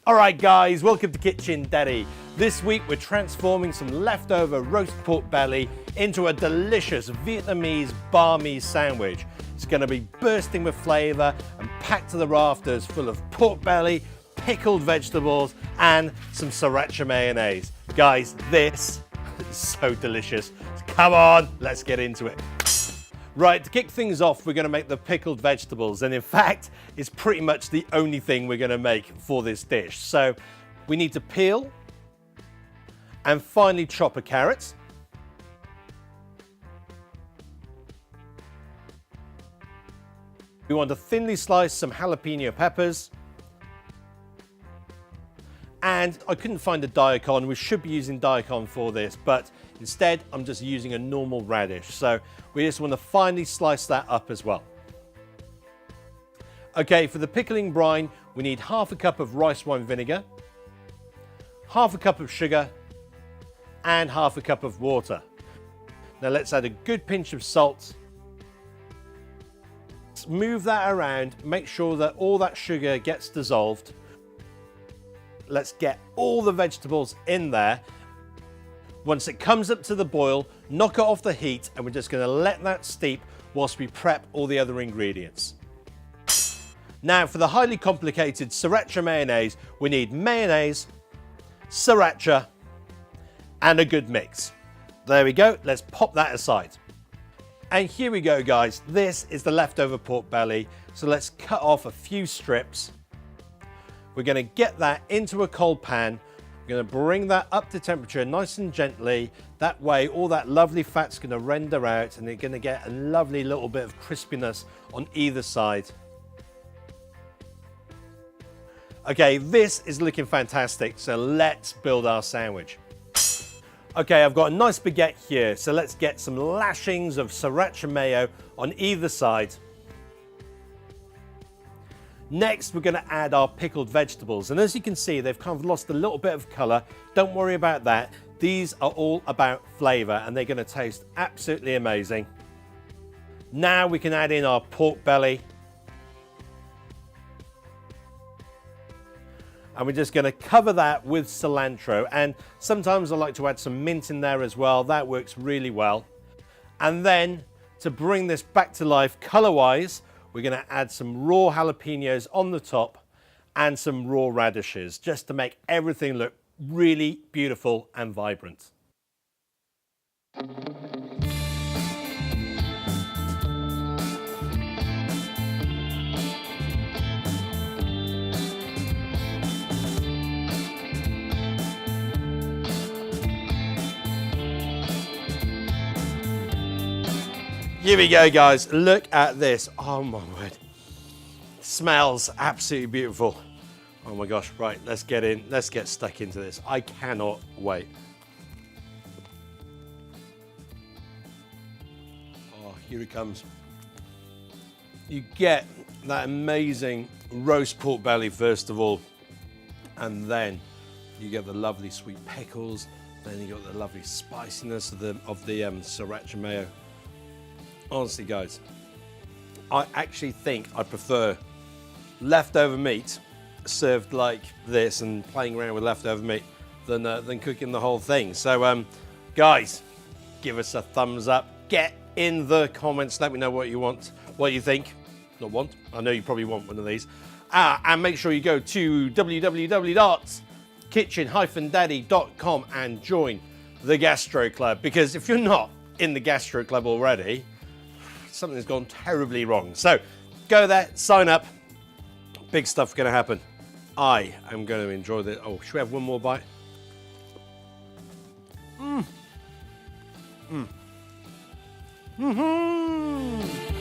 Alright guys, welcome to Kitchen Daddy. This week we're transforming some leftover roast pork belly into a delicious Vietnamese Bahn Mi sandwich. It's going to be bursting with flavour and packed to the rafters, full of pork belly, pickled vegetables and some Sriracha Mayonnaise. Guys, this is so delicious. Come on, let's get into it. Right, to kick things off, we're going to make the pickled vegetables, and in fact, it's pretty much the only thing we're going to make for this dish. So we need to peel and finely chop a carrot. We want to thinly slice some jalapeno peppers. And I couldn't find a daikon. We should be using daikon for this, but instead I'm just using a normal radish. So we just want to finely slice that up as well. Okay, for the pickling brine, we need half a cup of rice wine vinegar, half a cup of sugar, and half a cup of water. Now let's add a good pinch of salt. Let's move that around, make sure that all that sugar gets dissolved. Let's get all the vegetables in there. Once it comes up to the boil, knock it off the heat, and we're just going to let that steep whilst we prep all the other ingredients. Now for the highly complicated Sriracha Mayonnaise, we need mayonnaise, Sriracha, and a good mix. There we go, let's pop that aside. And here we go guys, this is the leftover pork belly, so let's cut off a few strips. We're going to get that into a cold pan. We're going to bring that up to temperature nice and gently. That way all that lovely fat's going to render out and you're going to get a lovely little bit of crispiness on either side. Okay, this is looking fantastic, so let's build our sandwich. Okay, I've got a nice baguette here, so let's get some lashings of Sriracha Mayo on either side. Next, we're going to add our pickled vegetables, and as you can see, they've kind of lost a little bit of colour. Don't worry about that. These are all about flavour, and they're going to taste absolutely amazing. Now we can add in our pork belly. And we're just going to cover that with cilantro, and sometimes I like to add some mint in there as well. That works really well. And then, to bring this back to life colour-wise, we're going to add some raw jalapenos on the top and some raw radishes, just to make everything look really beautiful and vibrant. Here we go guys, look at this. Oh my word, smells absolutely beautiful. Oh my gosh, right, let's get in, let's get stuck into this. I cannot wait. Oh, here it comes. You get that amazing roast pork belly first of all, and then you get the lovely sweet pickles, then you got the lovely spiciness of the Sriracha Mayo. Honestly guys, I actually think I prefer leftover meat served like this and playing around with leftover meat than cooking the whole thing. So guys, give us a thumbs up, get in the comments, let me know what you want, what you think. Not want, I know you probably want one of these. And make sure you go to www.kitchen-daddy.com and join the Gastro Club, because if you're not in the Gastro Club already, something's gone terribly wrong. So go there, sign up, big stuff going to happen. I am going to enjoy this. Oh, should we have one more bite? Mm. Mm. Mm-hmm.